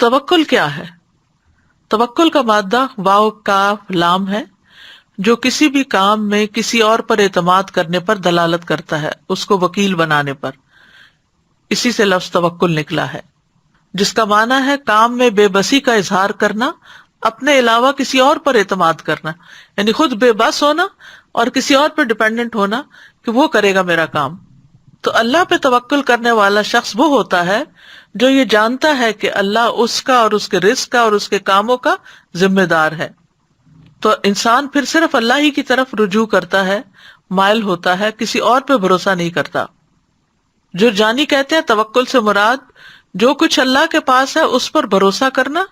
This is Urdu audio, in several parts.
توکل کیا ہے؟ توکل کا مادہ واو کاف لام ہے، جو کسی بھی کام میں کسی اور پر اعتماد کرنے پر دلالت کرتا ہے، اس کو وکیل بنانے پر. اسی سے لفظ توکل نکلا ہے، جس کا معنی ہے کام میں بے بسی کا اظہار کرنا، اپنے علاوہ کسی اور پر اعتماد کرنا، یعنی خود بے بس ہونا اور کسی اور پر ڈیپینڈنٹ ہونا کہ وہ کرے گا میرا کام. تو اللہ پہ توکل کرنے والا شخص وہ ہوتا ہے جو یہ جانتا ہے کہ اللہ اس کا اور اس کے رزق کا اور اس کے کاموں کا ذمہ دار ہے. تو انسان پھر صرف اللہ ہی کی طرف رجوع کرتا ہے، مائل ہوتا ہے، کسی اور پہ بھروسہ نہیں کرتا. جو جانی کہتے ہیں توکل سے مراد جو کچھ اللہ کے پاس ہے اس پر بھروسہ کرنا،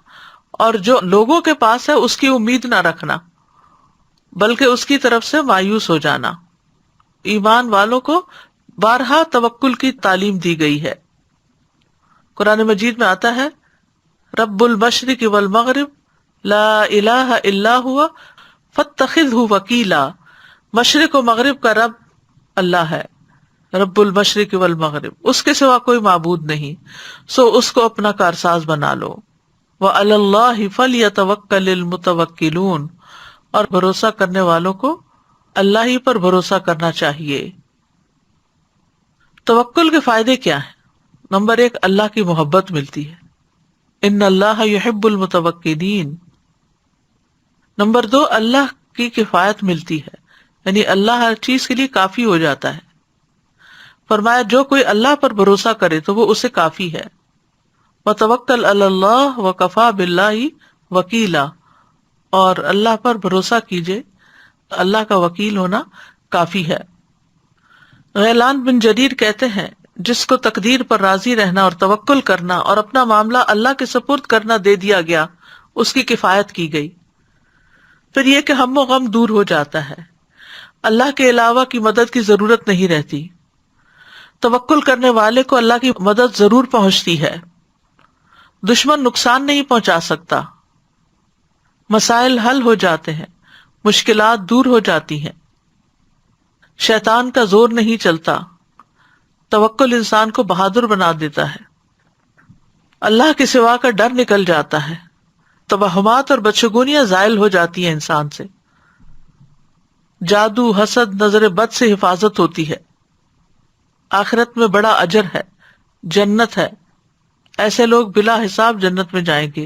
اور جو لوگوں کے پاس ہے اس کی امید نہ رکھنا بلکہ اس کی طرف سے مایوس ہو جانا. ایمان والوں کو بارہا توکل کی تعلیم دی گئی ہے. قرآن مجید میں آتا ہے رب المشرق والمغرب لا الہ الا ہوا فاتخذہ وکیلا. مشرق و مغرب کا رب اللہ ہے، رب المشرق والمغرب، اس کے سوا کوئی معبود نہیں، سو اس کو اپنا کارساز بنا لو. وعلی اللہ فلیتوکل المتوکلون، اور بھروسہ کرنے والوں کو اللہ ہی پر بھروسہ کرنا چاہیے. توکل کے فائدے کیا ہیں؟ نمبر 1، اللہ کی محبت ملتی ہے، ان اللہ یحب المتوکلین. نمبر 2، اللہ کی کفایت ملتی ہے، یعنی اللہ ہر چیز کے لیے کافی ہو جاتا ہے. فرمایا جو کوئی اللہ پر بھروسہ کرے تو وہ اسے کافی ہے. وتوکل علی اللہ وکفی باللہ وکیلا، اور اللہ پر بھروسہ کیجئے، اللہ کا وکیل ہونا کافی ہے. غیلان بن جریر کہتے ہیں جس کو تقدیر پر راضی رہنا اور توکل کرنا اور اپنا معاملہ اللہ کے سپرد کرنا دے دیا گیا، اس کی کفایت کی گئی. پھر یہ کہ ہم و غم دور ہو جاتا ہے، اللہ کے علاوہ کی مدد کی ضرورت نہیں رہتی. توکل کرنے والے کو اللہ کی مدد ضرور پہنچتی ہے، دشمن نقصان نہیں پہنچا سکتا، مسائل حل ہو جاتے ہیں، مشکلات دور ہو جاتی ہیں، شیطان کا زور نہیں چلتا. توکل انسان کو بہادر بنا دیتا ہے، اللہ کے سوا کا ڈر نکل جاتا ہے، توہمات اور بدشگونیاں زائل ہو جاتی ہیں انسان سے، جادو، حسد، نظر بد سے حفاظت ہوتی ہے. آخرت میں بڑا اجر ہے، جنت ہے، ایسے لوگ بلا حساب جنت میں جائیں گے.